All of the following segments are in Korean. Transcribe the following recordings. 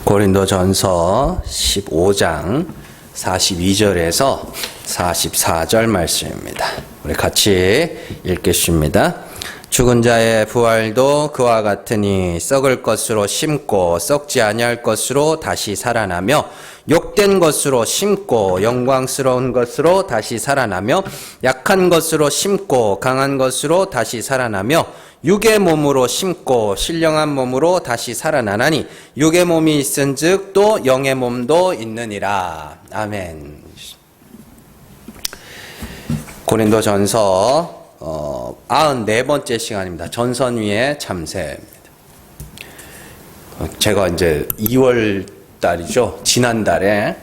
고린도전서 15장 42절에서 44절 말씀입니다. 우리 같이 읽겠습니다. 죽은 자의 부활도 그와 같으니 썩을 것으로 심고 썩지 아니할 것으로 다시 살아나며 욕된 것으로 심고 영광스러운 것으로 다시 살아나며 약한 것으로 심고 강한 것으로 다시 살아나며 육의 몸으로 심고 신령한 몸으로 다시 살아나나니 육의 몸이 있은즉 또 영의 몸도 있느니라. 아멘. 고린도전서 94번째 시간입니다. 전선 위의 참새입니다. 제가 이제 2월 달이죠. 지난달에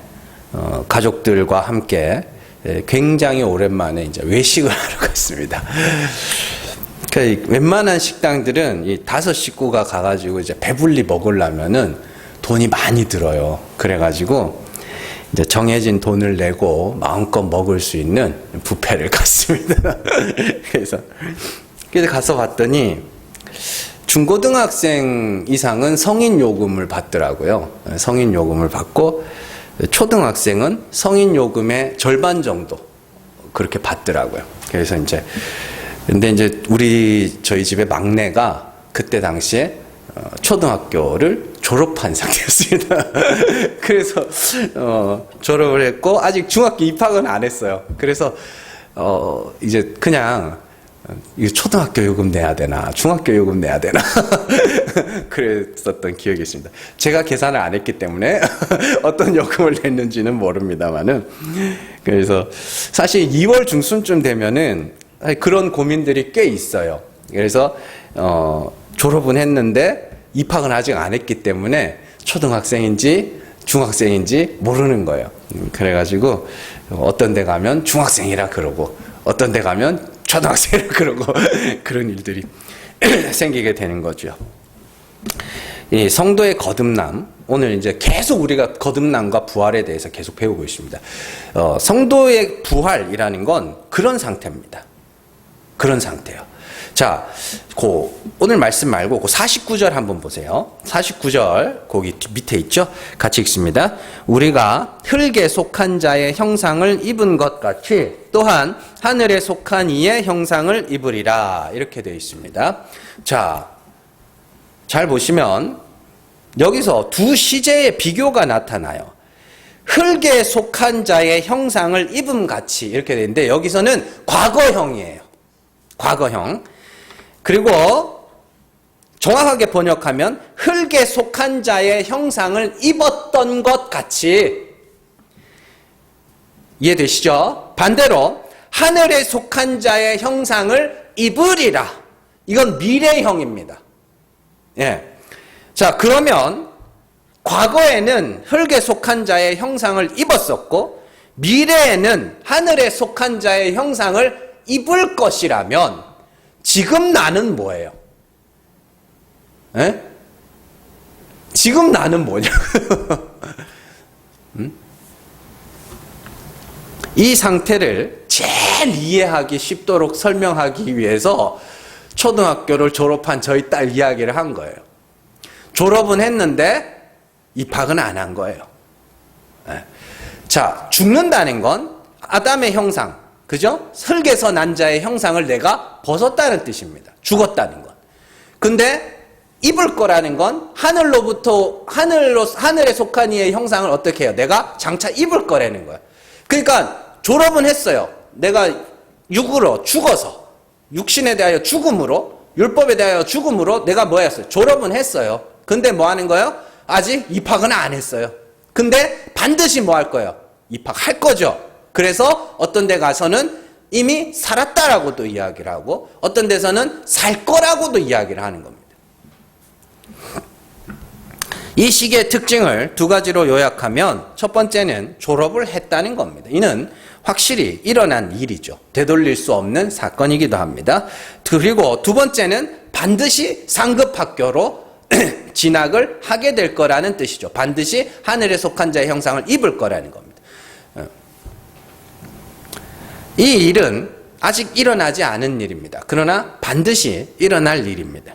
가족들과 함께 굉장히 오랜만에 이제 외식을 하러 갔습니다. 웬만한 식당들은 이 5식구가 가가지고 이제 배불리 먹으려면은 돈이 많이 들어요. 그래가지고 이제 정해진 돈을 내고 마음껏 먹을 수 있는 뷔페를 갔습니다. 그래서 가서 봤더니 중고등학생 이상은 성인 요금을 받더라고요. 성인 요금을 받고 초등학생은 성인 요금의 절반 정도 그렇게 받더라고요. 그래서 근데 이제 저희 집의 막내가 그때 당시에 초등학교를 졸업한 상태였습니다. 그래서 졸업을 했고 아직 중학교 입학은 안 했어요. 그래서 이제 그냥 초등학교 요금 내야 되나 중학교 요금 내야 되나 그랬었던 기억이 있습니다. 제가 계산을 안 했기 때문에 어떤 요금을 냈는지는 모릅니다만은, 그래서 사실 2월 중순쯤 되면은 그런 고민들이 꽤 있어요. 그래서 졸업은 했는데 입학은 아직 안 했기 때문에 초등학생인지 중학생인지 모르는 거예요. 그래가지고 어떤 데 가면 중학생이라 그러고 어떤 데 가면 초등학생이라 그러고 그런 일들이 생기게 되는 거죠. 이 성도의 거듭남, 오늘 이제 계속 우리가 거듭남과 부활에 대해서 계속 배우고 있습니다. 성도의 부활이라는 건 그런 상태입니다. 그런 상태예요. 자, 오늘 말씀 말고 49절 한번 보세요. 49절 거기 밑에 있죠? 같이 읽습니다. 우리가 흙에 속한 자의 형상을 입은 것 같이 또한 하늘에 속한 이의 형상을 입으리라. 이렇게 되어 있습니다. 자, 잘 보시면 여기서 두 시제의 비교가 나타나요. 흙에 속한 자의 형상을 입음 같이 이렇게 되는데 여기서는 과거형이에요. 과거형. 그리고 정확하게 번역하면 흙에 속한 자의 형상을 입었던 것 같이. 이해되시죠? 반대로 하늘에 속한 자의 형상을 입으리라. 이건 미래형입니다. 예. 자, 그러면 과거에는 흙에 속한 자의 형상을 입었었고 미래에는 하늘에 속한 자의 형상을 입을 것이라면 지금 나는 뭐예요? 에? 지금 나는 뭐냐? 이 상태를 제일 이해하기 쉽도록 설명하기 위해서 초등학교를 졸업한 저희 딸 이야기를 한 거예요. 졸업은 했는데 입학은 안 한 거예요. 에. 자, 죽는다는 건 아담의 형상, 그죠? 흙에서 난 자의 형상을 내가 벗었다는 뜻입니다. 죽었다는 건. 근데 입을 거라는 건 하늘에 속한 이의 형상을 어떻게 해요? 내가 장차 입을 거라는 거야. 그러니까 졸업은 했어요. 내가 육으로 죽어서, 육신에 대하여 죽음으로, 율법에 대하여 죽음으로 내가 뭐 했어요? 졸업은 했어요. 근데 뭐 하는 거예요? 아직 입학은 안 했어요. 근데 반드시 뭐 할 거예요? 입학할 거죠. 그래서 어떤 데 가서는 이미 살았다라고도 이야기를 하고 어떤 데서는 살 거라고도 이야기를 하는 겁니다. 이 시기의 특징을 두 가지로 요약하면 첫 번째는 졸업을 했다는 겁니다. 이는 확실히 일어난 일이죠. 되돌릴 수 없는 사건이기도 합니다. 그리고 두 번째는 반드시 상급학교로 진학을 하게 될 거라는 뜻이죠. 반드시 하늘에 속한 자의 형상을 입을 거라는 겁니다. 이 일은 아직 일어나지 않은 일입니다. 그러나 반드시 일어날 일입니다.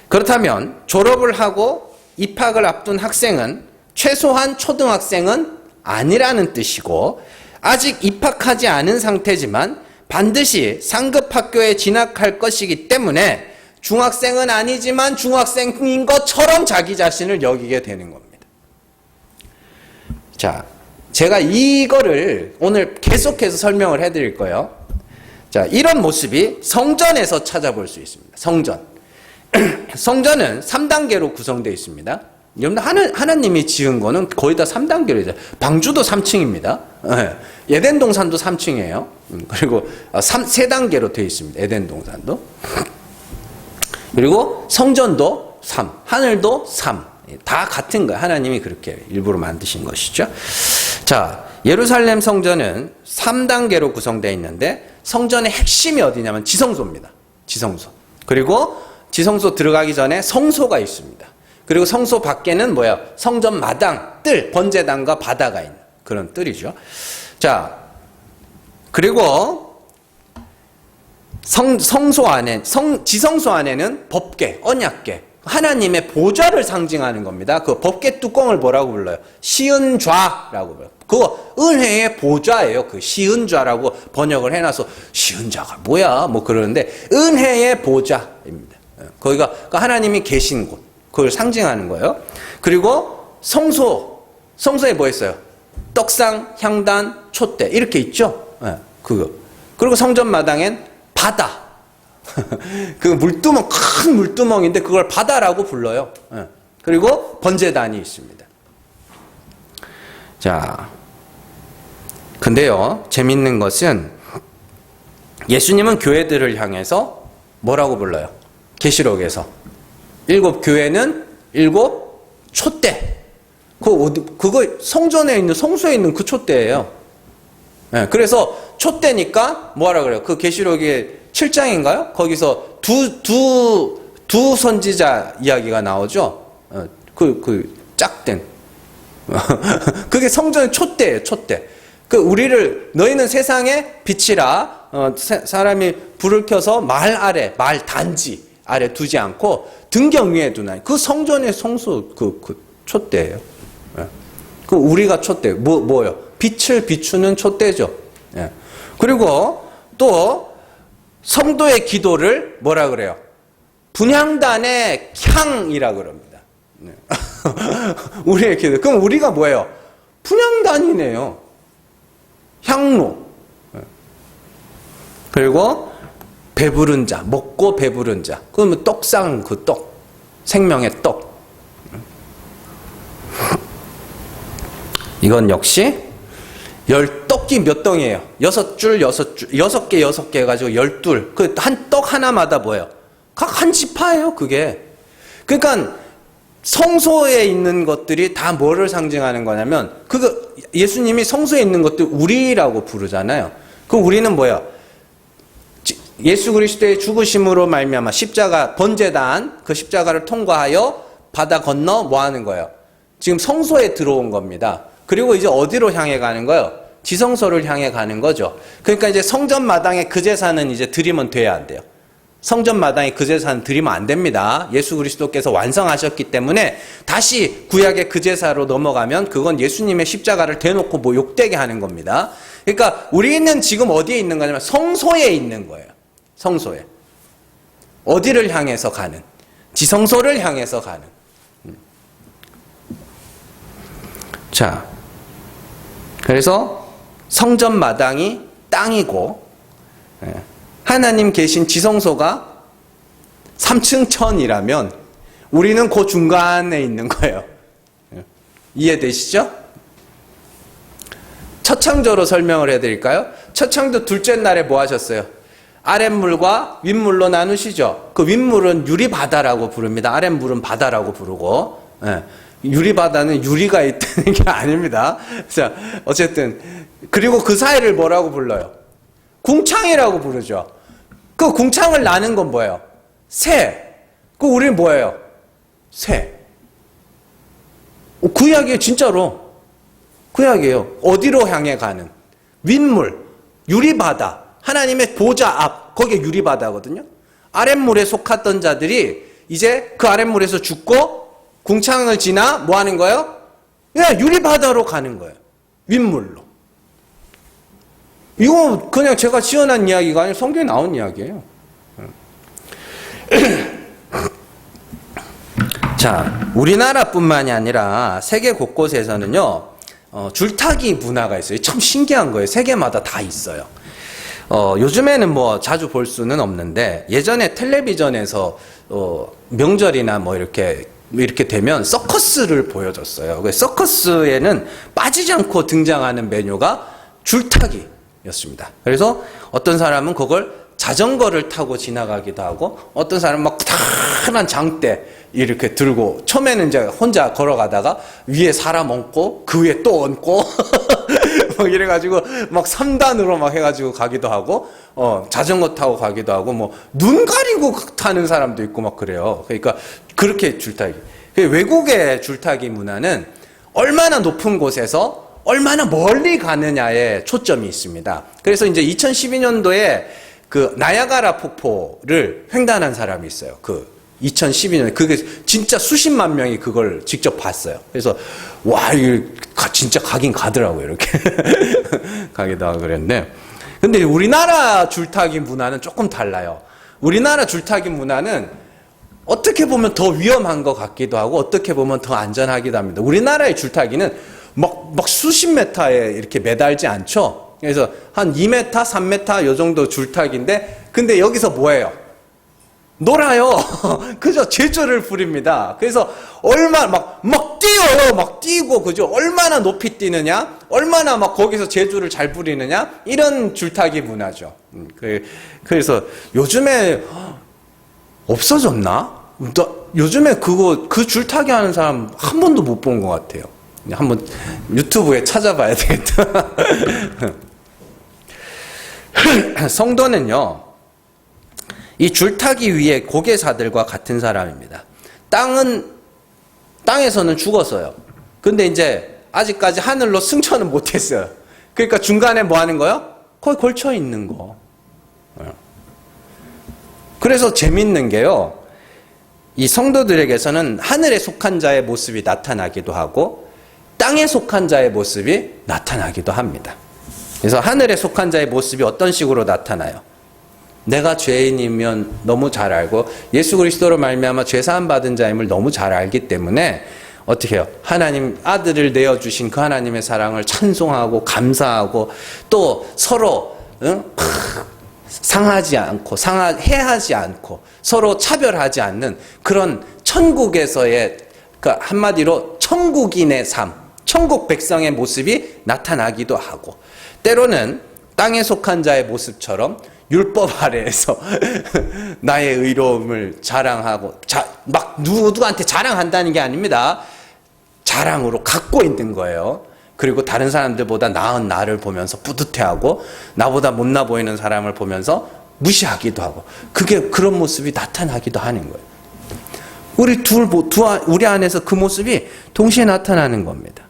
그렇다면 졸업을 하고 입학을 앞둔 학생은 최소한 초등학생은 아니라는 뜻이고, 아직 입학하지 않은 상태지만 반드시 상급 학교에 진학할 것이기 때문에 중학생은 아니지만 중학생인 것처럼 자기 자신을 여기게 되는 겁니다. 자, 제가 이거를 오늘 계속해서 설명을 해드릴 거예요. 자, 이런 모습이 성전에서 찾아볼 수 있습니다. 성전. 성전은 3단계로 구성되어 있습니다. 여러분, 하나님이 지은 거는 거의 다 3단계로 있어요. 방주도 3층입니다. 에덴 동산도 3층이에요. 그리고 3단계로 되어 있습니다. 에덴 동산도. 그리고 성전도 3, 하늘도 3. 다 같은 거예요. 하나님이 그렇게 일부러 만드신 것이죠. 자, 예루살렘 성전은 3단계로 구성되어 있는데 성전의 핵심이 어디냐면 지성소입니다. 지성소. 그리고 지성소 들어가기 전에 성소가 있습니다. 그리고 성소 밖에는 뭐야? 성전 마당, 뜰, 번제단과 바다가 있는 그런 뜰이죠. 자, 그리고 성소 안에, 지성소 안에는 법궤, 언약궤, 하나님의 보좌를 상징하는 겁니다. 그 법궤 뚜껑을 뭐라고 불러요? 시은좌라고 불러요. 그거 은혜의 보좌예요. 그 시은좌라고 번역을 해놔서 시은좌가 뭐야? 뭐 그러는데 은혜의 보좌입니다. 거기가 하나님이 계신 곳, 그걸 상징하는 거예요. 그리고 성소에 뭐 있어요? 떡상, 향단, 촛대 이렇게 있죠. 그거. 그리고 성전 마당엔 바다. 그 물두멍, 큰 물두멍인데 그걸 바다라고 불러요. 그리고 번제단이 있습니다. 자, 근데요, 재밌는 것은 예수님은 교회들을 향해서 뭐라고 불러요? 계시록에서 7 교회는 7 촛대. 그거 성전에 있는, 성소에 있는 그 촛대예요. 그래서 촛대니까 뭐라 그래요? 그 계시록의 7장인가요? 거기서 두 선지자 이야기가 나오죠. 짝된. 그게 성전의 촛대예요, 촛대. 우리를 너희는 세상의 빛이라 사람이 불을 켜서 말 아래, 말 단지 아래 두지 않고 등경 위에 두나니. 그 성전의 성소 촛대예요. 우리가 촛대. 뭐요? 빛을 비추는 촛대죠. 그리고 또 성도의 기도를 뭐라 그래요? 분향단의 향이라 그럽니다. 우리의 기도. 그럼 우리가 뭐예요? 분향단이네요. 향로. 그리고 배부른 자, 먹고 배부른 자. 그러면 떡상 그 떡. 생명의 떡. 이건 역시 떡이 몇 덩이에요? 6개 해가지고 12. 그 한 떡 하나마다 뭐예요? 각 한 지파예요, 그게. 그러니까 성소에 있는 것들이 다 뭐를 상징하는 거냐면, 예수님이 성소에 있는 것들 우리라고 부르잖아요. 그럼 우리는 뭐야? 예수 그리스도의 죽으심으로 말미암아 십자가, 번제단, 그 십자가를 통과하여 바다 건너 뭐 하는 거예요? 지금 성소에 들어온 겁니다. 그리고 이제 어디로 향해 가는 거예요? 지성소를 향해 가는 거죠. 그러니까 이제 성전 마당에 그 제사는 이제 드리면 돼야 안 돼요. 성전 마당에 그 제사는 드리면 안 됩니다. 예수 그리스도께서 완성하셨기 때문에 다시 구약의 그 제사로 넘어가면 그건 예수님의 십자가를 대놓고 뭐 욕되게 하는 겁니다. 그러니까 우리는 지금 어디에 있는 거냐면 성소에 있는 거예요. 성소에. 어디를 향해서 가는? 지성소를 향해서 가는. 자, 그래서 성전 마당이 땅이고 하나님 계신 지성소가 3층 천이라면 우리는 그 중간에 있는 거예요. 이해되시죠? 첫 창조로 설명을 해드릴까요? 첫 창조 둘째 날에 뭐 하셨어요? 아랫물과 윗물로 나누시죠. 그 윗물은 유리바다라고 부릅니다. 아랫물은 바다라고 부르고. 유리바다는 유리가 있다는 게 아닙니다. 자, 어쨌든. 그리고 그 사이를 뭐라고 불러요? 궁창이라고 부르죠. 그 궁창을 나는 건 뭐예요? 새. 우리는 뭐예요? 새. 그 이야기예요, 진짜로. 그 이야기예요. 어디로 향해 가는? 윗물, 유리바다. 하나님의 보좌 앞, 거기에 유리바다거든요. 아랫물에 속했던 자들이 이제 그 아랫물에서 죽고 궁창을 지나 뭐 하는 거예요? 예, 유리바다로 가는 거예요. 윗물로. 이거 그냥 제가 지어낸 이야기가 아니라 성경에 나온 이야기예요. 자, 우리나라뿐만이 아니라 세계 곳곳에서는요, 줄타기 문화가 있어요. 참 신기한 거예요. 세계마다 다 있어요. 요즘에는 뭐 자주 볼 수는 없는데, 예전에 텔레비전에서 명절이나 뭐 이렇게 되면 서커스를 보여줬어요. 그 서커스에는 빠지지 않고 등장하는 메뉴가 줄타기였습니다. 그래서 어떤 사람은 그걸 자전거를 타고 지나가기도 하고, 어떤 사람은 막 크다란 장대 이렇게 들고, 처음에는 이제 혼자 걸어가다가 위에 사람 얹고 그 위에 또 얹고 막 이래가지고 막 3단으로 막 해가지고 가기도 하고, 자전거 타고 가기도 하고, 뭐 눈 가리고 타는 사람도 있고 막 그래요. 그러니까 그렇게 줄타기. 외국의 줄타기 문화는 얼마나 높은 곳에서 얼마나 멀리 가느냐에 초점이 있습니다. 그래서 이제 2012년도에 그 나야가라 폭포를 횡단한 사람이 있어요. 2012년에 그게 진짜 수십만 명이 그걸 직접 봤어요. 그래서 와, 이거 진짜 가긴 가더라고요. 이렇게 가기도 하고 그랬는데, 근데 우리나라 줄타기 문화는 조금 달라요. 우리나라 줄타기 문화는 어떻게 보면 더 위험한 것 같기도 하고 어떻게 보면 더 안전하기도 합니다. 우리나라의 줄타기는 막 수십 메타에 이렇게 매달지 않죠. 그래서 한 2m, 3m 요 정도 줄타기인데, 근데 여기서 뭐예요? 놀아요. 그죠? 제조를 부립니다. 그래서 막 뛰어요. 막 뛰고, 그죠? 얼마나 높이 뛰느냐? 얼마나 막 거기서 제조를 잘 부리느냐? 이런 줄타기 문화죠. 그래서 요즘에 없어졌나? 요즘에 그 줄타기 하는 사람 한 번도 못 본 것 같아요. 한번 유튜브에 찾아봐야 되겠다. 성도는요, 이 줄타기 위에 고개사들과 같은 사람입니다. 땅에서는 죽었어요. 근데 이제 아직까지 하늘로 승천은 못했어요. 그러니까 중간에 뭐 하는 거요? 거기 걸쳐 있는 거. 그래서 재밌는 게요, 이 성도들에게서는 하늘에 속한 자의 모습이 나타나기도 하고 땅에 속한 자의 모습이 나타나기도 합니다. 그래서 하늘에 속한 자의 모습이 어떤 식으로 나타나요? 내가 죄인이면 너무 잘 알고 예수 그리스도로 말미암아 죄 사함 받은 자임을 너무 잘 알기 때문에 어떻게 해요? 하나님 아들을 내어주신 그 하나님의 사랑을 찬송하고 감사하고, 또 서로 상하지 않고 해하지 않고 서로 차별하지 않는 그런 천국에서의, 그러니까 한마디로 천국인의 삶, 천국 백성의 모습이 나타나기도 하고, 때로는 땅에 속한 자의 모습처럼 율법 아래에서 나의 의로움을 자랑하고, 막 누구한테 자랑한다는 게 아닙니다. 자랑으로 갖고 있는 거예요. 그리고 다른 사람들보다 나은 나를 보면서 뿌듯해하고, 나보다 못나 보이는 사람을 보면서 무시하기도 하고, 그런 모습이 나타나기도 하는 거예요. 우리 안에서 그 모습이 동시에 나타나는 겁니다.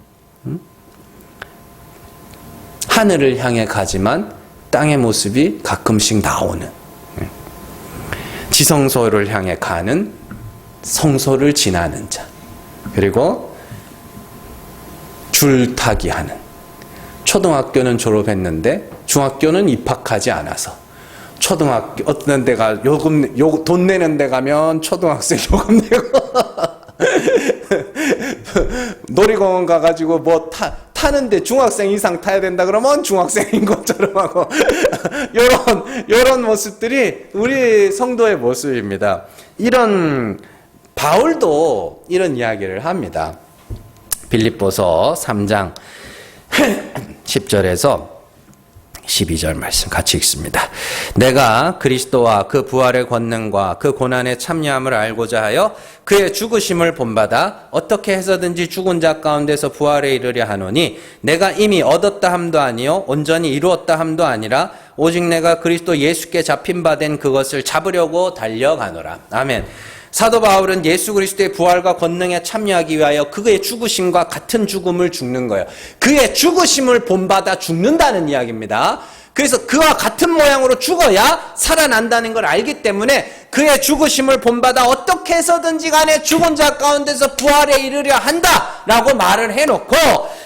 하늘을 향해 가지만 땅의 모습이 가끔씩 나오는, 지성소를 향해 가는 성소를 지나는 자, 그리고 줄타기 하는, 초등학교는 졸업했는데 중학교는 입학하지 않아서, 초등학교 어떤 데가 돈 내는 데 가면 초등학생 요금 내고 놀이공원 가가지고 뭐 타는데 중학생 이상 타야 된다 그러면 중학생인 것처럼 하고 요런 모습들이 우리 성도의 모습입니다. 이런 바울도 이런 이야기를 합니다. 빌립보서 3장 10절에서 12절 말씀 같이 읽습니다. 내가 그리스도와 그 부활의 권능과 그 고난의 참여함을 알고자 하여 그의 죽으심을 본받아 어떻게 해서든지 죽은 자 가운데서 부활에 이르려 하노니, 내가 이미 얻었다 함도 아니요 온전히 이루었다 함도 아니라 오직 내가 그리스도 예수께 잡힌 바 된 그것을 잡으려고 달려가노라. 아멘. 사도 바울은 예수 그리스도의 부활과 권능에 참여하기 위하여 그의 죽으심과 같은 죽음을 죽는 거예요. 그의 죽으심을 본받아 죽는다는 이야기입니다. 그래서 그와 같은 모양으로 죽어야 살아난다는 걸 알기 때문에 그의 죽으심을 본받아 어떻게 해서든지 간에 죽은 자 가운데서 부활에 이르려 한다라고 말을 해놓고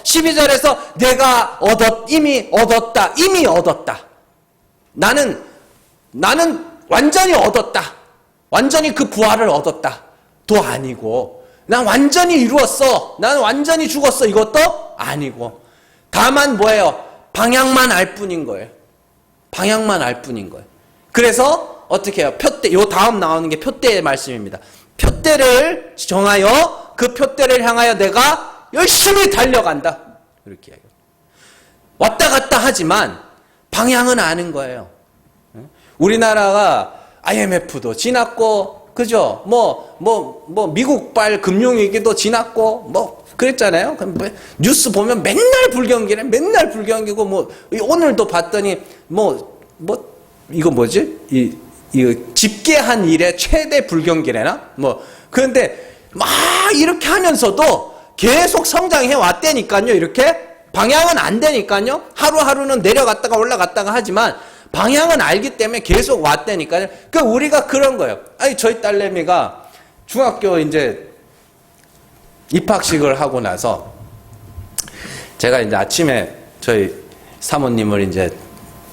12절에서 내가 이미 얻었다. 나는 완전히 얻었다. 완전히 그 부활을 얻었다. 도 아니고 난 완전히 이루었어. 난 완전히 죽었어. 이것도 아니고 다만 뭐예요? 방향만 알 뿐인 거예요. 방향만 알 뿐인 거예요. 그래서 어떻게 해요? 표대, 요 다음 나오는 게 표대의 말씀입니다. 표대를 정하여 그 표대를 향하여 내가 열심히 달려간다. 이렇게 이야기해요. 왔다 갔다 하지만 방향은 아는 거예요. 우리나라가 IMF도 지났고, 그죠? 미국발 금융위기도 지났고, 그랬잖아요. 뉴스 보면 맨날 불경기고, 오늘도 봤더니, 이거 뭐지? 이거 집계한 이래 최대 불경기래나? 그런데 막 이렇게 하면서도 계속 성장해 왔다니까요. 이렇게 방향은 안 되니까요. 하루하루는 내려갔다가 올라갔다가 하지만 방향은 알기 때문에 계속 왔다니까요. 그러니까 우리가 그런 거예요. 아니, 저희 딸내미가 중학교 이제 입학식을 하고 나서 제가 이제 아침에 저희 사모님을 이제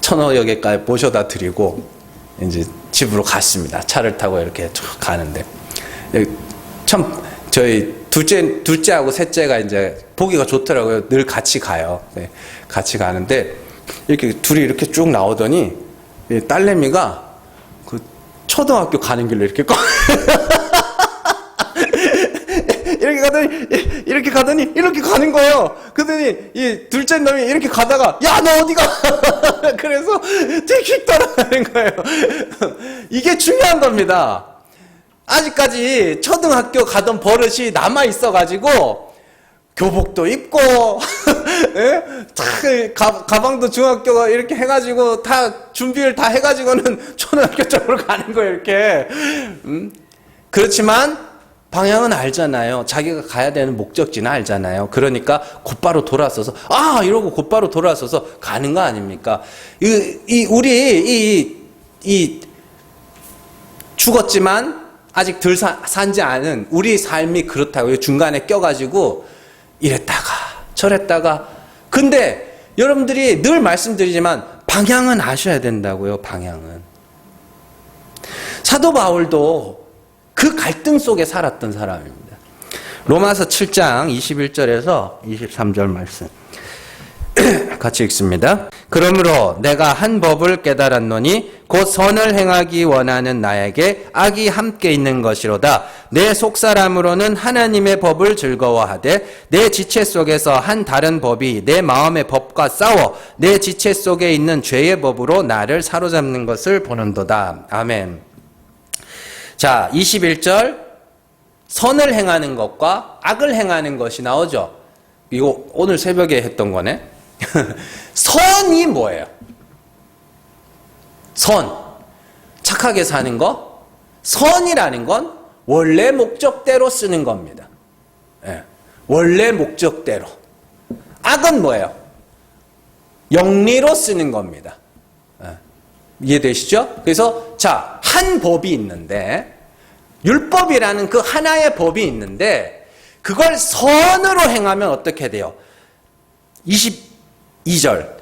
천호역에까지 모셔다 드리고 이제 집으로 갔습니다. 차를 타고 이렇게 쭉 가는데 참 저희 둘째하고 셋째가 이제 보기가 좋더라고요. 늘 같이 가요. 네, 같이 가는데 이렇게 둘이 이렇게 쭉 나오더니 딸내미가 그 초등학교 가는 길로 이렇게 이렇게 가더니 이렇게 가는 거예요. 그러더니 이 둘째 놈이 이렇게 가다가 야, 너 어디 가? 그래서 틱틱 따라가는 거예요. 이게 중요한 겁니다. 아직까지 초등학교 가던 버릇이 남아 있어가지고 교복도 입고 가방도 중학교 이렇게 해가지고 다 준비를 다 해가지고는 초등학교 쪽으로 가는 거예요. 이렇게 그렇지만 방향은 알잖아요. 자기가 가야 되는 목적지는 알잖아요. 그러니까 곧바로 돌아서서 이러고 곧바로 돌아서서 가는 거 아닙니까? 우리 죽었지만 아직 덜 산지 않은 우리 삶이 그렇다고요. 중간에 껴가지고 이랬다가 저랬다가. 근데 여러분들이 늘 말씀드리지만 방향은 아셔야 된다고요. 방향은. 사도 바울도 그 갈등 속에 살았던 사람입니다. 로마서 7장 21절에서 23절 말씀 같이 읽습니다. 그러므로 내가 한 법을 깨달았노니 곧 선을 행하기 원하는 나에게 악이 함께 있는 것이로다. 내 속사람으로는 하나님의 법을 즐거워하되 내 지체 속에서 한 다른 법이 내 마음의 법과 싸워 내 지체 속에 있는 죄의 법으로 나를 사로잡는 것을 보는도다. 아멘. 자, 21절 선을 행하는 것과 악을 행하는 것이 나오죠. 이거 오늘 새벽에 했던 거네. 선이 뭐예요? 선. 착하게 사는 거. 선이라는 건 원래 목적대로 쓰는 겁니다. 예. 원래 목적대로. 악은 뭐예요? 영리로 쓰는 겁니다. 예. 이해되시죠? 그래서 자, 한 법이 있는데 율법이라는 그 하나의 법이 있는데 그걸 선으로 행하면 어떻게 돼요? 22절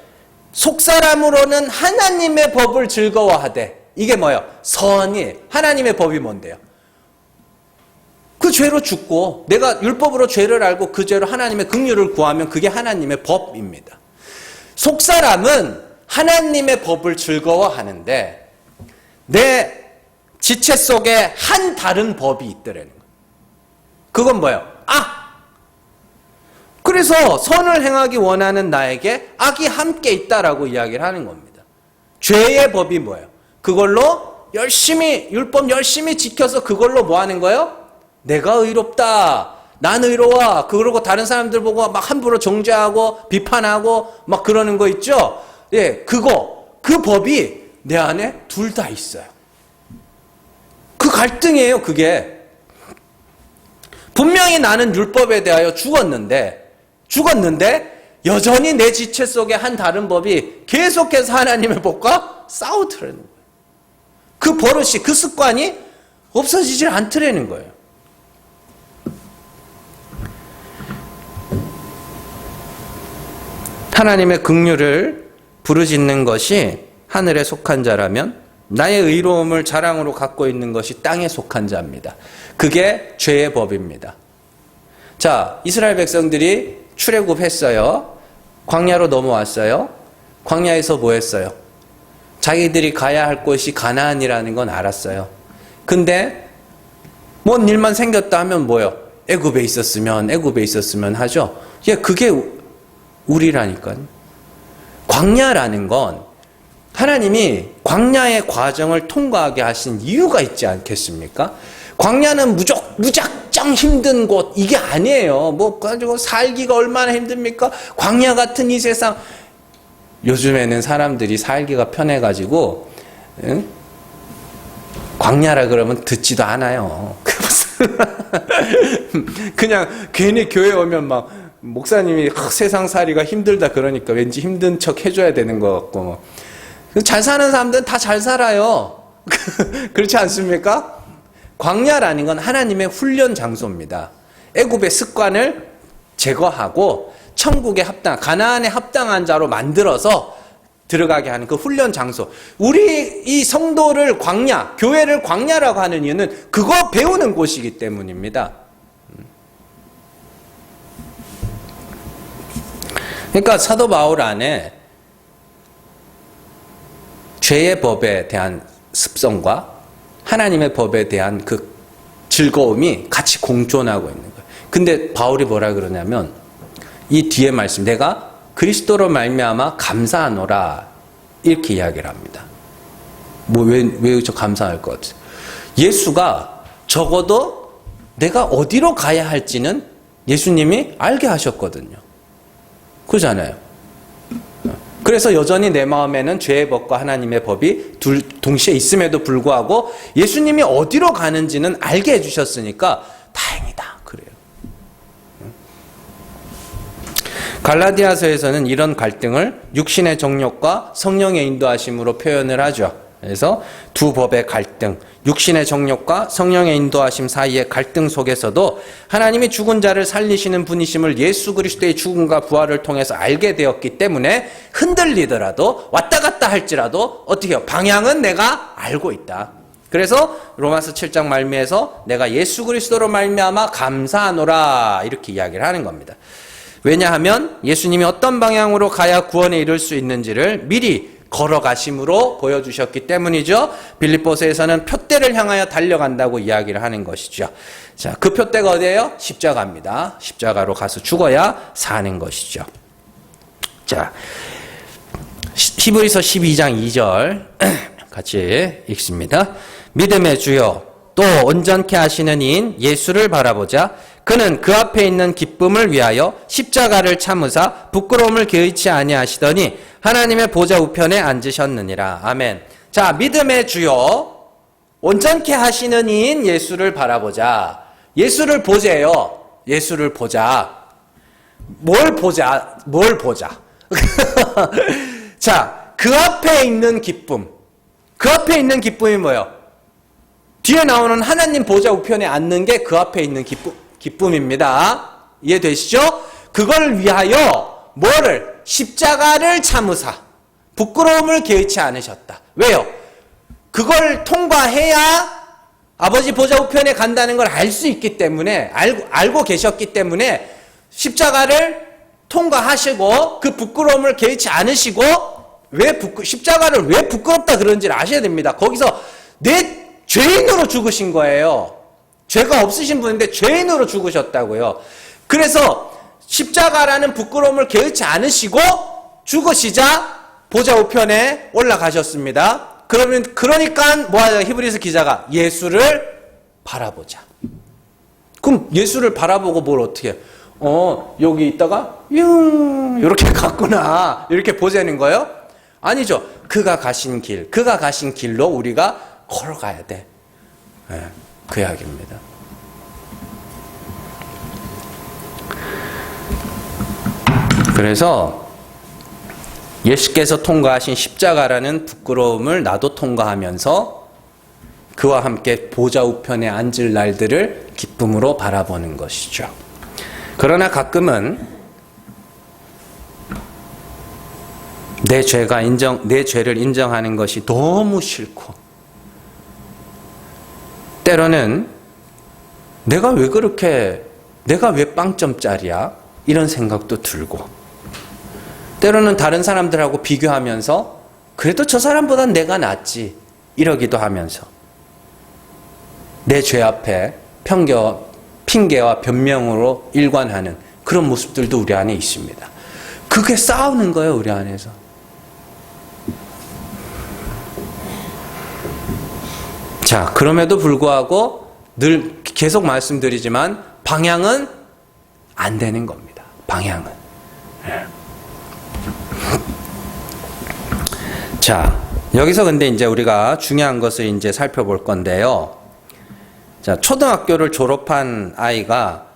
속사람으로는 하나님의 법을 즐거워하되. 이게 뭐예요? 선이. 하나님의 법이 뭔데요? 그 죄로 죽고 내가 율법으로 죄를 알고 그 죄로 하나님의 긍휼을 구하면 그게 하나님의 법입니다. 속사람은 하나님의 법을 즐거워하는데 내 지체 속에 한 다른 법이 있더라는 거예요. 그건 뭐예요? 그래서 선을 행하기 원하는 나에게 악이 함께 있다라고 이야기를 하는 겁니다. 죄의 법이 뭐예요? 그걸로 열심히 율법 열심히 지켜서 그걸로 뭐 하는 거예요? 내가 의롭다. 난 의로워. 그러고 다른 사람들 보고 막 함부로 정죄하고 비판하고 막 그러는 거 있죠? 예, 그 법이 내 안에 둘 다 있어요. 그 갈등이에요, 그게. 분명히 나는 율법에 대하여 죽었는데 여전히 내 지체 속에 한 다른 법이 계속해서 하나님의 법과 싸우더라는 거예요. 그 버릇이, 그 습관이 없어지질 않더라는 거예요. 하나님의 긍휼을 부르짖는 것이 하늘에 속한 자라면 나의 의로움을 자랑으로 갖고 있는 것이 땅에 속한 자입니다. 그게 죄의 법입니다. 자, 이스라엘 백성들이 출애굽했어요. 광야로 넘어왔어요. 광야에서 뭐 했어요? 자기들이 가야 할 곳이 가나안이라는 건 알았어요. 근데 뭔 일만 생겼다 하면 뭐요? 애굽에 있었으면 하죠. 예, 그게 우리라니까요. 광야라는 건 하나님이 광야의 과정을 통과하게 하신 이유가 있지 않겠습니까? 광야는 무작정 힘든 곳, 이게 아니에요. 뭐 가지고 살기가 얼마나 힘듭니까? 광야 같은 이 세상. 요즘에는 사람들이 살기가 편해가지고 광야라 그러면 듣지도 않아요. 그냥 괜히 교회 오면 막 목사님이 세상살이가 힘들다 그러니까 왠지 힘든 척 해줘야 되는 것 같고, 잘 사는 사람들은 다 잘 살아요. 그렇지 않습니까? 광야라는 건 하나님의 훈련 장소입니다. 애굽의 습관을 제거하고 천국에 가나안에 합당한 자로 만들어서 들어가게 하는 그 훈련 장소. 우리 이 성도를 교회를 광야라고 하는 이유는 그거 배우는 곳이기 때문입니다. 그러니까 사도 바울 안에 죄의 법에 대한 습성과 하나님의 법에 대한 그 즐거움이 같이 공존하고 있는 거예요. 근데 바울이 뭐라 그러냐면 이 뒤에 말씀, 내가 그리스도로 말미암아 감사하노라, 이렇게 이야기를 합니다. 왜 저 감사할 것 같아요? 예수가 적어도 내가 어디로 가야 할지는 예수님이 알게 하셨거든요. 그러잖아요. 그래서 여전히 내 마음에는 죄의 법과 하나님의 법이 동시에 있음에도 불구하고 예수님이 어디로 가는지는 알게 해주셨으니까 다행이다. 그래요. 갈라디아서에서는 이런 갈등을 육신의 정욕과 성령의 인도하심으로 표현을 하죠. 그래서 두 법의 갈등, 육신의 정욕과 성령의 인도하심 사이의 갈등 속에서도 하나님이 죽은 자를 살리시는 분이심을 예수 그리스도의 죽음과 부활을 통해서 알게 되었기 때문에 흔들리더라도 왔다 갔다 할지라도 어떻게 해요? 방향은 내가 알고 있다. 그래서 로마서 7장 말미에서 내가 예수 그리스도로 말미암아 감사하노라, 이렇게 이야기를 하는 겁니다. 왜냐하면 예수님이 어떤 방향으로 가야 구원에 이를 수 있는지를 미리 걸어가심으로 보여주셨기 때문이죠. 빌립보서에서는 표대를 향하여 달려간다고 이야기를 하는 것이죠. 자, 그 표대가 어디예요? 십자가입니다. 십자가로 가서 죽어야 사는 것이죠. 자, 히브리서 12장 2절 같이 읽습니다. 믿음의 주여 또 온전케 하시는 이인 예수를 바라보자. 그는 그 앞에 있는 기쁨을 위하여 십자가를 참으사 부끄러움을 개의치 아니하시더니 하나님의 보좌 우편에 앉으셨느니라. 아멘. 자, 믿음의 주여 온전케 하시는 이인 예수를 바라보자. 예수를 보재요. 예수를 보자. 뭘 보자? 자, 그 앞에 있는 기쁨. 그 앞에 있는 기쁨이 뭐예요? 뒤에 나오는 하나님 보좌 우편에 앉는 게 그 앞에 있는 기쁨입니다. 이해되시죠? 그걸 위하여 뭐를? 십자가를 참으사 부끄러움을 개의치 않으셨다. 왜요? 그걸 통과해야 아버지 보좌 우편에 간다는 걸 알 수 있기 때문에, 알고 계셨기 때문에 십자가를 통과하시고 그 부끄러움을 개의치 않으시고, 십자가를 왜 부끄럽다 그런지를 아셔야 됩니다. 거기서 내 죄인으로 죽으신 거예요. 죄가 없으신 분인데 죄인으로 죽으셨다고요. 그래서 십자가라는 부끄러움을 개의치 않으시고 죽으시자 보좌 우편에 올라가셨습니다. 그러니까 뭐하죠? 히브리서 기자가 예수를 바라보자. 그럼 예수를 바라보고 뭘 어떻게 해요? 여기 있다가 이렇게 갔구나, 이렇게 보자는 거예요? 아니죠. 그가 가신 길로 우리가 걸어가야 돼. 네, 그 이야기입니다. 그래서 예수께서 통과하신 십자가라는 부끄러움을 나도 통과하면서 그와 함께 보좌 우편에 앉을 날들을 기쁨으로 바라보는 것이죠. 그러나 가끔은 내 죄를 인정하는 것이 너무 싫고, 때로는 내가 왜 빵점짜리야? 이런 생각도 들고, 때로는 다른 사람들하고 비교하면서 그래도 저 사람보단 내가 낫지 이러기도 하면서 내 죄 앞에 핑계와 변명으로 일관하는 그런 모습들도 우리 안에 있습니다. 그게 싸우는 거예요, 우리 안에서. 자, 그럼에도 불구하고 늘 계속 말씀드리지만 방향은 안 되는 겁니다. 방향은. 자, 여기서 근데 이제 우리가 중요한 것을 이제 살펴볼 건데요. 자, 초등학교를 졸업한 아이가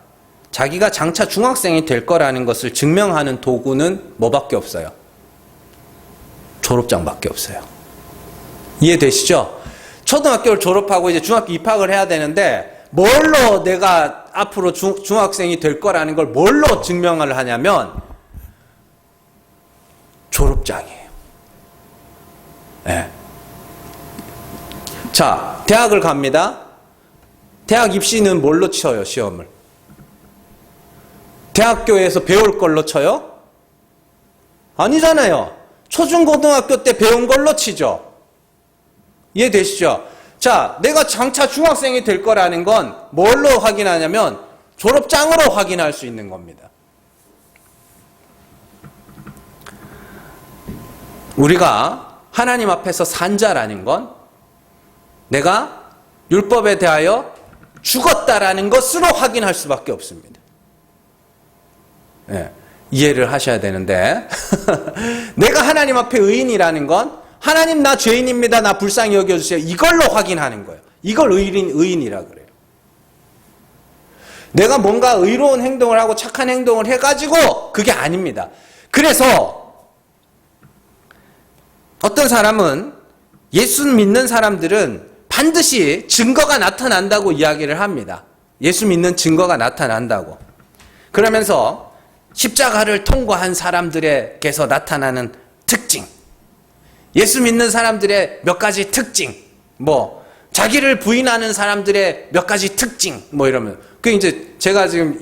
자기가 장차 중학생이 될 거라는 것을 증명하는 도구는 뭐밖에 없어요? 졸업장밖에 없어요. 이해되시죠? 초등학교를 졸업하고 이제 중학교 입학을 해야 되는데 뭘로 내가 앞으로 중학생이 될 거라는 걸 뭘로 증명을 하냐면 졸업장이에요. 네. 자, 대학을 갑니다. 대학 입시는 뭘로 쳐요, 시험을? 대학교에서 배울 걸로 쳐요? 아니잖아요. 초중고등학교 때 배운 걸로 치죠. 이해되시죠? 자, 내가 장차 중학생이 될 거라는 건 뭘로 확인하냐면 졸업장으로 확인할 수 있는 겁니다. 우리가 하나님 앞에서 산 자라는 건 내가 율법에 대하여 죽었다라는 것으로 확인할 수밖에 없습니다. 네, 이해를 하셔야 되는데 내가 하나님 앞에 의인이라는 건 하나님 나 죄인입니다. 나 불쌍히 여겨주세요. 이걸로 확인하는 거예요. 이걸 의인이라 그래요. 내가 뭔가 의로운 행동을 하고 착한 행동을 해가지고 그게 아닙니다. 그래서 어떤 사람은 예수 믿는 사람들은 반드시 증거가 나타난다고 이야기를 합니다. 예수 믿는 증거가 나타난다고. 그러면서 십자가를 통과한 사람들에게서 나타나는 특징, 예수 믿는 사람들의 몇 가지 특징, 자기를 부인하는 사람들의 몇 가지 특징, 이러면. 이제 제가 지금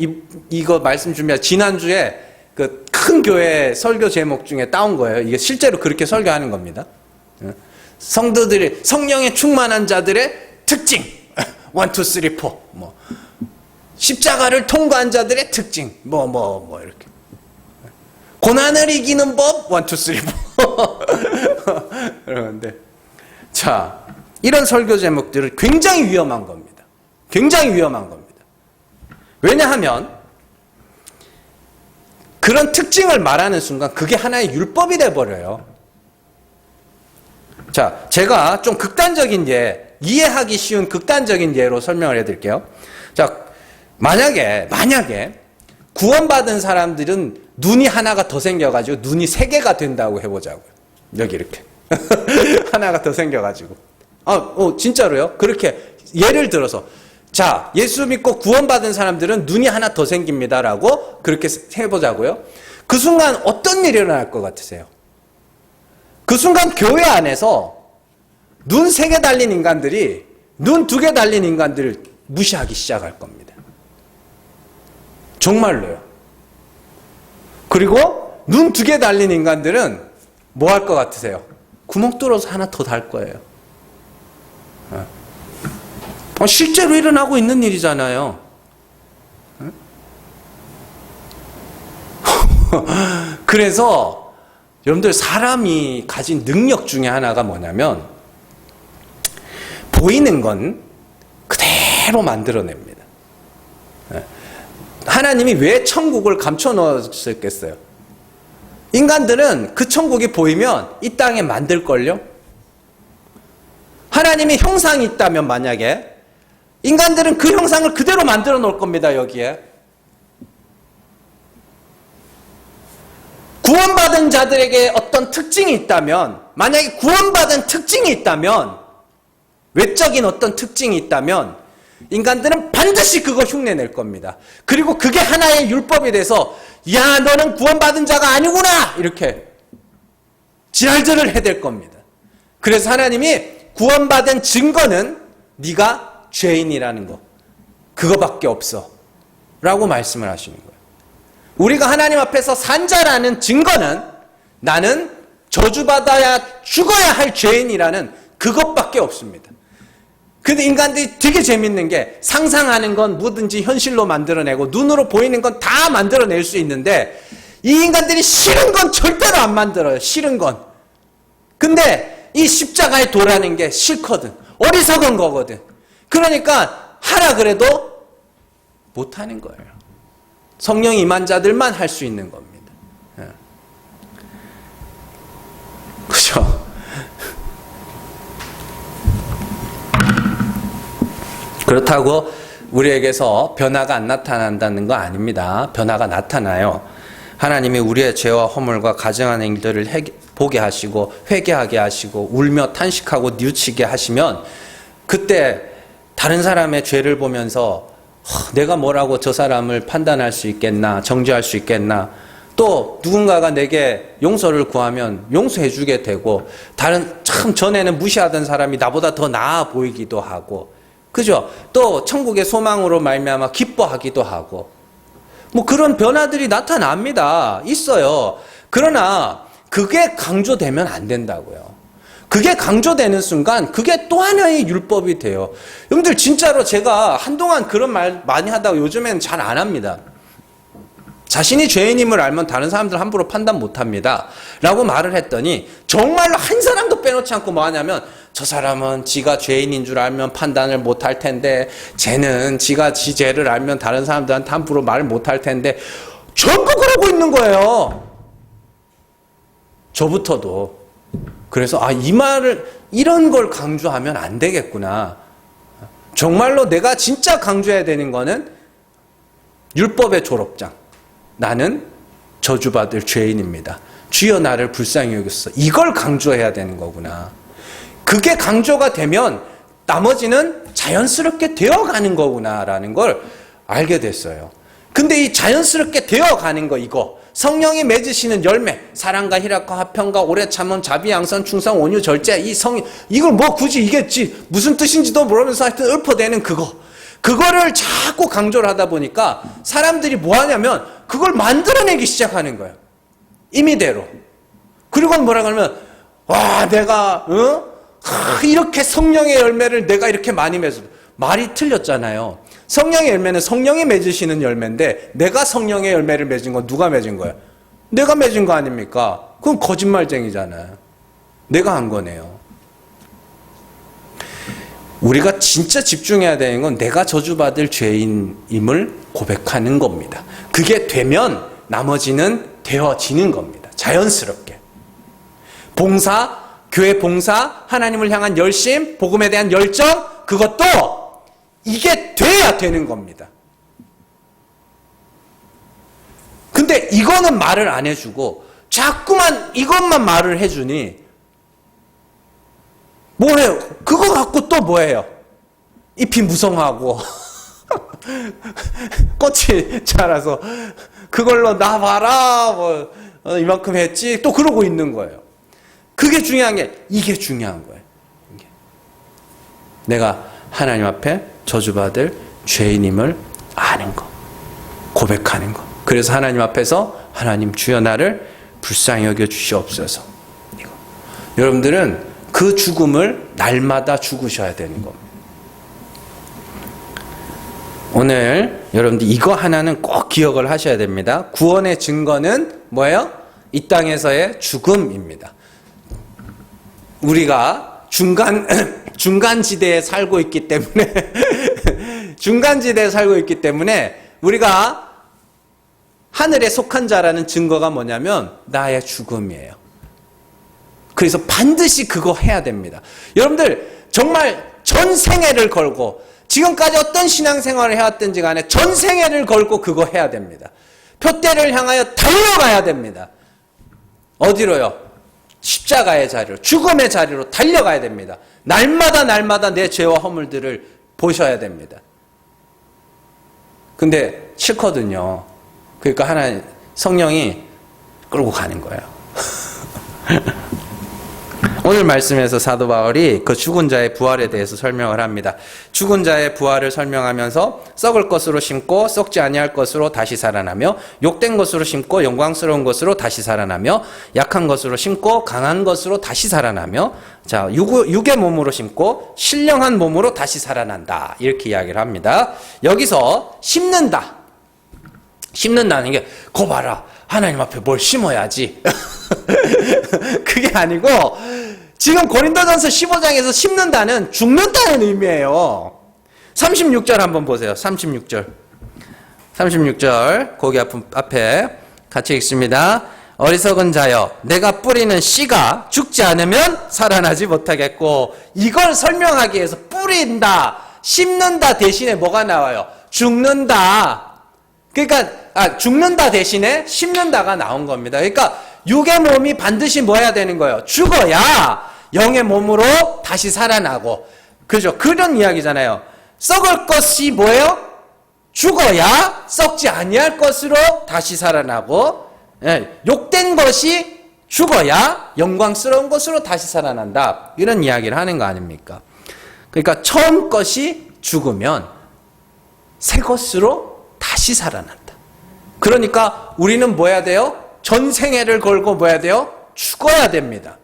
이거 말씀 준비한 지난주에 그 큰 교회 설교 제목 중에 따온 거예요. 이게 실제로 그렇게 설교하는 겁니다. 성도들의, 성령에 충만한 자들의 특징. 1, 2, 3, 4. 십자가를 통과한 자들의 특징. 이렇게. 고난을 이기는 법. 1, 2, 3, 4. 그러는데. 자, 이런 설교 제목들은 굉장히 위험한 겁니다. 굉장히 위험한 겁니다. 왜냐하면, 그런 특징을 말하는 순간 그게 하나의 율법이 돼버려요. 자, 제가 좀 극단적인 이해하기 쉬운 극단적인 예로 설명을 해드릴게요. 자, 만약에 구원받은 사람들은 눈이 하나가 더 생겨가지고 눈이 3개가 된다고 해보자고요. 여기 이렇게. 하나가 더 생겨가지고. 진짜로요? 그렇게 예를 들어서. 자, 예수 믿고 구원받은 사람들은 눈이 하나 더 생깁니다라고 그렇게 해보자고요. 그 순간 어떤 일이 일어날 것 같으세요? 그 순간 교회 안에서 눈 3개 달린 인간들이 눈 2개 달린 인간들을 무시하기 시작할 겁니다. 정말로요. 그리고 눈 2개 달린 인간들은 뭐 할 것 같으세요? 구멍 뚫어서 하나 더 달 거예요. 실제로 일어나고 있는 일이잖아요. 그래서 여러분들 사람이 가진 능력 중에 하나가 뭐냐면 보이는 건 그대로 만들어냅니다. 하나님이 왜 천국을 감춰 넣으셨겠어요? 인간들은 그 천국이 보이면 이 땅에 만들걸요? 하나님의 형상이 있다면 만약에 인간들은 그 형상을 그대로 만들어 놓을 겁니다. 여기에. 구원받은 자들에게 어떤 특징이 있다면, 만약에 구원받은 특징이 있다면, 외적인 어떤 특징이 있다면 인간들은 반드시 그거 흉내낼 겁니다. 그리고 그게 하나의 율법이 돼서 야, 너는 구원받은 자가 아니구나, 이렇게 지랄질을 해댈 겁니다. 그래서 하나님이 구원받은 증거는 네가 죄인이라는 거, 그거밖에 없어 라고 말씀을 하시는 거예요. 우리가 하나님 앞에서 산 자라는 증거는 나는 저주받아야 죽어야 할 죄인이라는 그것밖에 없습니다. 근데 인간들이 되게 재밌는 게 상상하는 건 뭐든지 현실로 만들어내고 눈으로 보이는 건 다 만들어낼 수 있는데 이 인간들이 싫은 건 절대로 안 만들어요. 싫은 건. 근데 이 십자가에 도라는 게 싫거든. 어리석은 거거든. 그러니까 하라 그래도 못하는 거예요. 성령 임한 자들만 할 수 있는 겁니다. 그렇죠? 그렇다고 우리에게서 변화가 안 나타난다는 거 아닙니다. 변화가 나타나요. 하나님이 우리의 죄와 허물과 가증한 일들을 보게 하시고 회개하게 하시고 울며 탄식하고 뉘우치게 하시면 그때 다른 사람의 죄를 보면서 내가 뭐라고 저 사람을 판단할 수 있겠나, 정죄할 수 있겠나, 또 누군가가 내게 용서를 구하면 용서해 주게 되고 다른 참 전에는 무시하던 사람이 나보다 더 나아 보이기도 하고, 그죠? 또 천국의 소망으로 말미암아 기뻐하기도 하고, 뭐 그런 변화들이 나타납니다. 있어요. 그러나 그게 강조되면 안 된다고요. 그게 강조되는 순간 그게 또 하나의 율법이 돼요. 여러분들 진짜로 제가 한동안 그런 말 많이 하다가 요즘에는 잘 안 합니다. 자신이 죄인임을 알면 다른 사람들 함부로 판단 못합니다 라고 말을 했더니 정말로 한 사람도 빼놓지 않고 뭐 하냐면 저 사람은 지가 죄인인 줄 알면 판단을 못할 텐데 쟤는 지가 지 죄를 알면 다른 사람들한테 함부로 말을 못할 텐데 전부 그러고 있는 거예요. 저부터도. 그래서 이 말을 이런 걸 강조하면 안 되겠구나. 정말로 내가 진짜 강조해야 되는 거는 율법의 졸업장. 나는 저주받을 죄인입니다. 주여 나를 불쌍히 여겼어. 이걸 강조해야 되는 거구나. 그게 강조가 되면 나머지는 자연스럽게 되어가는 거구나라는 걸 알게 됐어요. 근데 이 자연스럽게 되어가는 거, 이거 성령이 맺으시는 열매, 사랑과 희락과 화평과 오래 참음 자비 양선 충성 온유 절제, 이걸 뭐 굳이 이게 무슨 뜻인지도 모르면서 하여튼 읊어대는 그거를 자꾸 강조를 하다 보니까 사람들이 뭐 하냐면 그걸 만들어내기 시작하는 거예요. 임의대로. 그리고 뭐라 그러면 와, 내가 이렇게 성령의 열매를 내가 이렇게 많이 맺어. 말이 틀렸잖아요. 성령의 열매는 성령이 맺으시는 열매인데 내가 성령의 열매를 맺은 건 누가 맺은 거예요? 내가 맺은 거 아닙니까? 그건 거짓말쟁이잖아요. 내가 한 거네요. 우리가 진짜 집중해야 되는 건 내가 저주받을 죄인임을 고백하는 겁니다. 그게 되면 나머지는 되어지는 겁니다. 자연스럽게. 봉사, 교회 봉사, 하나님을 향한 열심, 복음에 대한 열정, 그것도 이게 돼야 되는 겁니다. 근데 이거는 말을 안 해주고 자꾸만 이것만 말을 해주니 뭐해요? 그거 갖고 또 뭐해요? 잎이 무성하고 꽃이 자라서 그걸로 나 봐라 뭐 이만큼 했지 또 그러고 있는 거예요. 그게 중요한 게 이게 중요한 거예요. 내가 하나님 앞에 저주받을 죄인임을 아는 거, 고백하는 거. 그래서 하나님 앞에서 하나님 주여 나를 불쌍히 여겨 주시옵소서. 이거. 여러분들은 그 죽음을 날마다 죽으셔야 되는 겁니다. 오늘 여러분들 이거 하나는 꼭 기억을 하셔야 됩니다. 구원의 증거는 뭐예요? 이 땅에서의 죽음입니다. 우리가 중간지대에 살고 있기 때문에 중간지대에 살고 있기 때문에 우리가 하늘에 속한 자라는 증거가 뭐냐면 나의 죽음이에요. 그래서 반드시 그거 해야 됩니다. 여러분들 정말 전생애를 걸고 지금까지 어떤 신앙생활을 해왔든지 간에 전생애를 걸고 그거 해야 됩니다. 표대를 향하여 달려가야 됩니다. 어디로요? 십자가의 자리로, 죽음의 자리로 달려가야 됩니다. 날마다 내 죄와 허물들을 보셔야 됩니다. 근데 싫거든요. 그러니까 하나님 성령이 끌고 가는 거예요. 오늘 말씀에서 사도 바울이 그 죽은 자의 부활에 대해서 설명을 합니다. 죽은 자의 부활을 설명하면서 썩을 것으로 심고 썩지 아니할 것으로 다시 살아나며 욕된 것으로 심고 영광스러운 것으로 다시 살아나며 약한 것으로 심고 강한 것으로 다시 살아나며 자 육의 몸으로 심고 신령한 몸으로 다시 살아난다. 이렇게 이야기를 합니다. 여기서 심는다는 게 거 봐라. 하나님 앞에 뭘 심어야지. 그게 아니고 지금 고린도전서 15장에서 심는다는 죽는다는 의미예요. 36절 한번 보세요. 36절 거기 앞에 같이 읽습니다. 어리석은 자여 내가 뿌리는 씨가 죽지 않으면 살아나지 못하겠고, 이걸 설명하기 위해서 뿌린다, 심는다 대신에 뭐가 나와요? 죽는다. 그러니까 죽는다 대신에 심는다가 나온 겁니다. 그러니까 육의 몸이 반드시 뭐 해야 되는 거예요? 죽어야 영의 몸으로 다시 살아나고, 그죠? 그런 이야기잖아요. 썩을 것이 뭐예요? 죽어야 썩지 아니할 것으로 다시 살아나고, 욕된 것이 죽어야 영광스러운 것으로 다시 살아난다. 이런 이야기를 하는 거 아닙니까? 그러니까 처음 것이 죽으면 새 것으로 다시 살아난다. 그러니까 우리는 뭐 해야 돼요? 전생애를 걸고 뭐 해야 돼요? 죽어야 됩니다.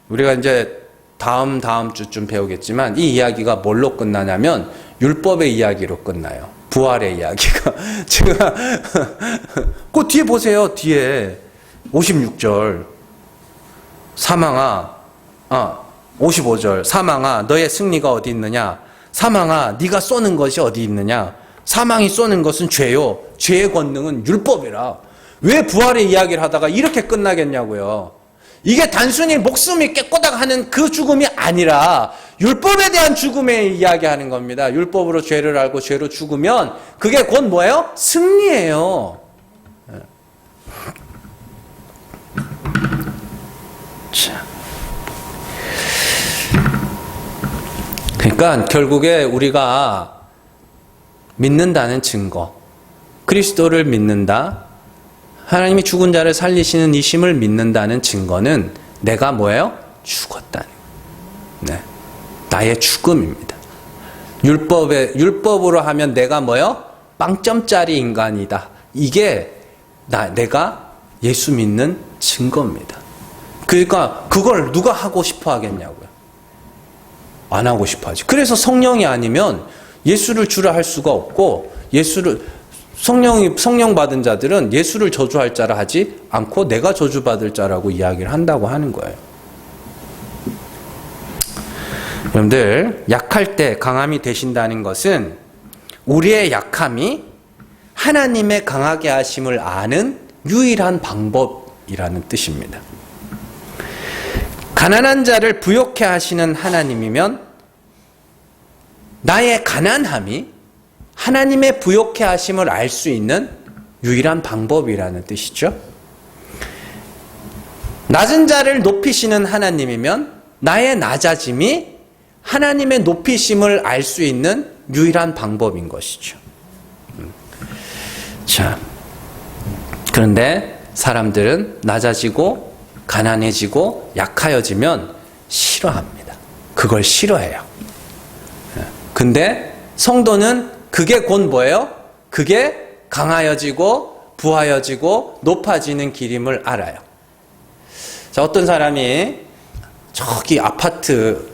우리가 이제 다음 주쯤 배우겠지만 이 이야기가 뭘로 끝나냐면 율법의 이야기로 끝나요. 부활의 이야기가. 제가 그 뒤에 보세요. 뒤에 56절 사망아 55절 사망아 너의 승리가 어디 있느냐? 사망아 네가 쏘는 것이 어디 있느냐? 사망이 쏘는 것은 죄요, 죄의 권능은 율법이라. 왜 부활의 이야기를 하다가 이렇게 끝나겠냐고요. 이게 단순히 목숨이 깨꼬닥 하는 그 죽음이 아니라 율법에 대한 죽음에 이야기하는 겁니다. 율법으로 죄를 알고 죄로 죽으면 그게 곧 뭐예요? 승리예요. 자. 그러니까 결국에 우리가 믿는다는 증거, 그리스도를 믿는다, 하나님이 죽은 자를 살리시는 이 심을 믿는다는 증거는 내가 뭐예요? 죽었다는, 나의 죽음입니다. 율법으로 하면 내가 뭐예요? 빵점짜리 인간이다. 이게 내가 예수 믿는 증거입니다. 그러니까 그걸 누가 하고 싶어 하겠냐고요. 안 하고 싶어 하지. 그래서 성령이 아니면 예수를 주라 할 수가 없고, 성령 받은 자들은 예수를 저주할 자라 하지 않고 내가 저주받을 자라고 이야기를 한다고 하는 거예요. 여러분들, 약할 때 강함이 되신다는 것은 우리의 약함이 하나님의 강하게 하심을 아는 유일한 방법이라는 뜻입니다. 가난한 자를 부욕해 하시는 하나님이면 나의 가난함이 하나님의 부욕해 하심을 알 수 있는 유일한 방법이라는 뜻이죠. 낮은 자를 높이시는 하나님이면 나의 낮아짐이 하나님의 높이심을 알 수 있는 유일한 방법인 것이죠. 자, 그런데 사람들은 낮아지고 가난해지고 약하여지면 싫어합니다. 그걸 싫어해요. 근데 성도는 그게 곧 뭐예요? 그게 강하여지고 부하여지고 높아지는 길임을 알아요. 자, 어떤 사람이 저기 아파트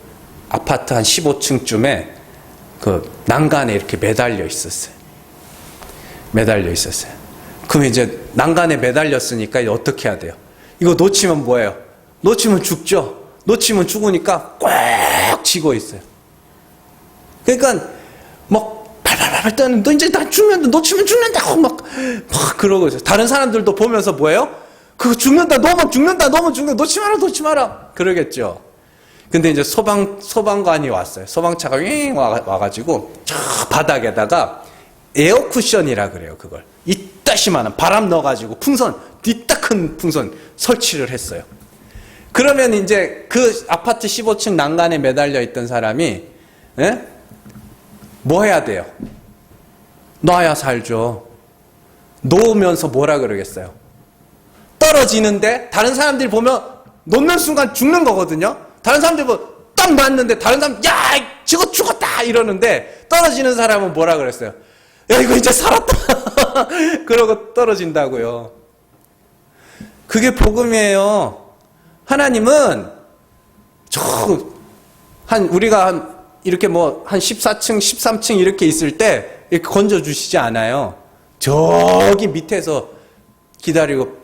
한 15층쯤에 그 난간에 이렇게 매달려 있었어요. 그럼 이제 난간에 매달렸으니까 이제 어떻게 해야 돼요? 이거 놓치면 뭐예요? 놓치면 죽죠. 놓치면 죽으니까 꽉 쥐고 있어요. 그러니까 막 발발발 떠는, 너 이제 나 죽는다, 놓치면 죽는다고 막 그러고 있어요. 다른 사람들도 보면서 뭐예요? 그거 죽는다, 너무 죽는다, 놓지 마라 그러겠죠. 근데 이제 소방관이 왔어요. 소방차가 윙 와가지고 저 바닥에다가 에어 쿠션이라 그래요. 그걸 이따시만한 바람 넣어가지고 풍선 이따 큰 풍선 설치를 했어요. 그러면 이제 그 아파트 15층 난간에 매달려 있던 사람이, 예? 뭐 해야 돼요? 놔야 살죠. 놓으면서 뭐라 그러겠어요? 떨어지는데 다른 사람들이 보면 놓는 순간 죽는 거거든요. 다른 사람들이 딱 놨는데 다른 사람 야 저거 죽었다 이러는데 떨어지는 사람은 뭐라 그랬어요? 야 이거 이제 살았다. 그러고 떨어진다고요. 그게 복음이에요. 하나님은 우리가 이렇게 한 14층, 13층 이렇게 있을 때 이렇게 건져주시지 않아요. 저기 밑에서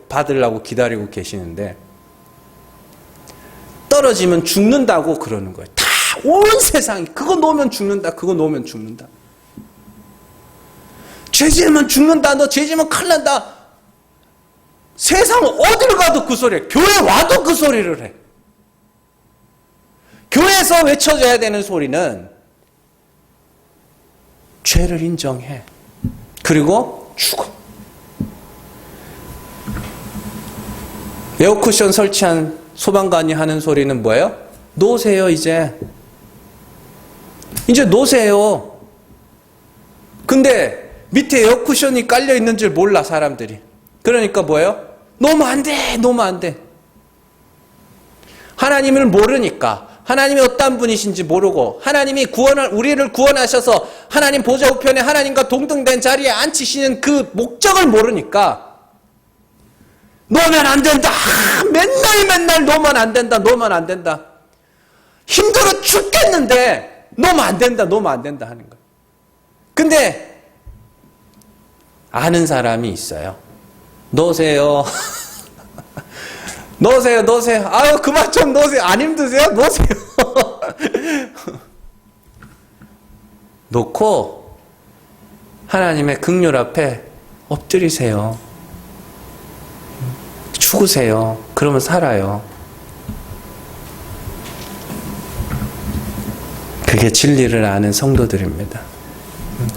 받으려고 기다리고 계시는데, 떨어지면 죽는다고 그러는 거예요. 다 온 세상이 그거 놓으면 죽는다. 그거 놓으면 죽는다. 죄 지으면 죽는다. 너 죄 지으면 큰일 난다. 세상 어딜 가도 그 소리해. 교회 와도 그 소리를 해. 교회에서 외쳐져야 되는 소리는 죄를 인정해. 그리고 죽어. 에어쿠션 설치한 소방관이 하는 소리는 뭐예요? 놓으세요, 이제 놓으세요. 근데 밑에 에어쿠션이 깔려 있는 줄 몰라, 사람들이. 그러니까 뭐예요? 놓으면 안 돼, 놓으면 안 돼. 하나님을 모르니까, 하나님이 어떤 분이신지 모르고, 하나님이 우리를 구원하셔서 하나님 보좌 우편에 하나님과 동등된 자리에 앉히시는 그 목적을 모르니까, 놓으면 안 된다. 맨날 놓으면 안 된다. 놓으면 안 된다. 힘들어 죽겠는데 놓으면 안 된다. 놓으면 안 된다 하는 거예요. 근데 아는 사람이 있어요. 놓으세요. 놓으세요. 아유 그만 좀 놓으세요. 안 힘드세요? 놓으세요. 놓고 하나님의 긍휼 앞에 엎드리세요. 죽으세요. 그러면 살아요. 그게 진리를 아는 성도들입니다.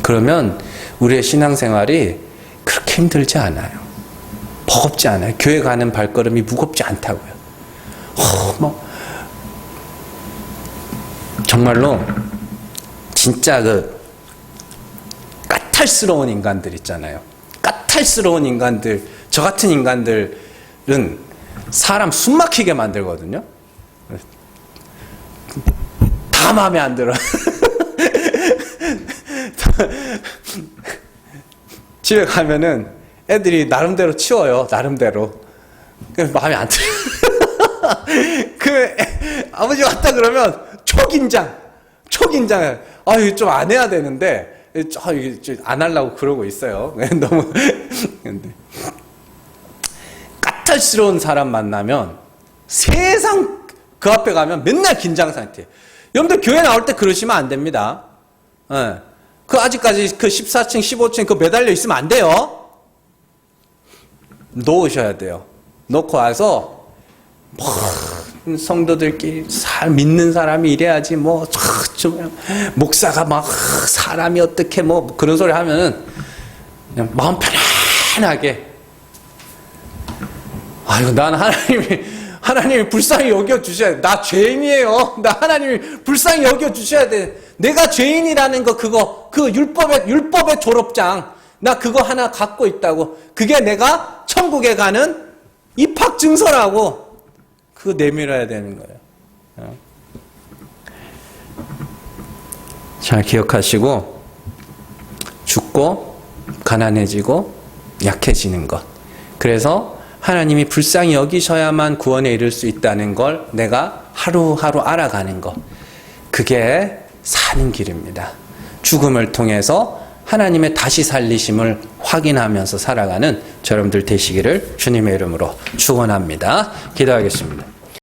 그러면 우리의 신앙생활이 그렇게 힘들지 않아요. 버겁지 않아요. 교회 가는 발걸음이 무겁지 않다고요. 정말로 진짜 까탈스러운 인간들 있잖아요. 까탈스러운 인간들, 저 같은 인간들은 사람 숨 막히게 만들거든요. 다 마음에 안 들어. 집에 가면은 애들이 나름대로 치워요. 나름대로. 마음에 안 들어. 아버지 왔다 그러면 초긴장. 이거 좀 안 해야 되는데, 이게 안 하려고 그러고 있어요. 너무. 근데 까탈스러운 사람 만나면 세상 그 앞에 가면 맨날 긴장 상태. 여러분들 교회 나올 때 그러시면 안 됩니다. 아직까지 14층, 15층 매달려 있으면 안 돼요. 놓으셔야 돼요. 놓고 와서 성도들끼리 믿는 사람이 이래야지 목사가 사람이 어떻게 그런 소리 하면은 그냥 마음 편안하게 난 하나님이 불쌍히 여겨주셔야 돼. 나 죄인이에요. 나 하나님이 불쌍히 여겨주셔야 돼. 내가 죄인이라는 그 율법의 졸업장, 나 그거 하나 갖고 있다고. 그게 내가 천국에 가는 입학 증서라고. 그거 내밀어야 되는 거예요. 잘 기억하시고, 죽고, 가난해지고, 약해지는 것. 그래서 하나님이 불쌍히 여기셔야만 구원에 이를 수 있다는 걸 내가 하루하루 알아가는 것. 그게 사는 길입니다. 죽음을 통해서 하나님의 다시 살리심을 확인하면서 살아가는 여러분들 되시기를 주님의 이름으로 축원합니다. 기도하겠습니다.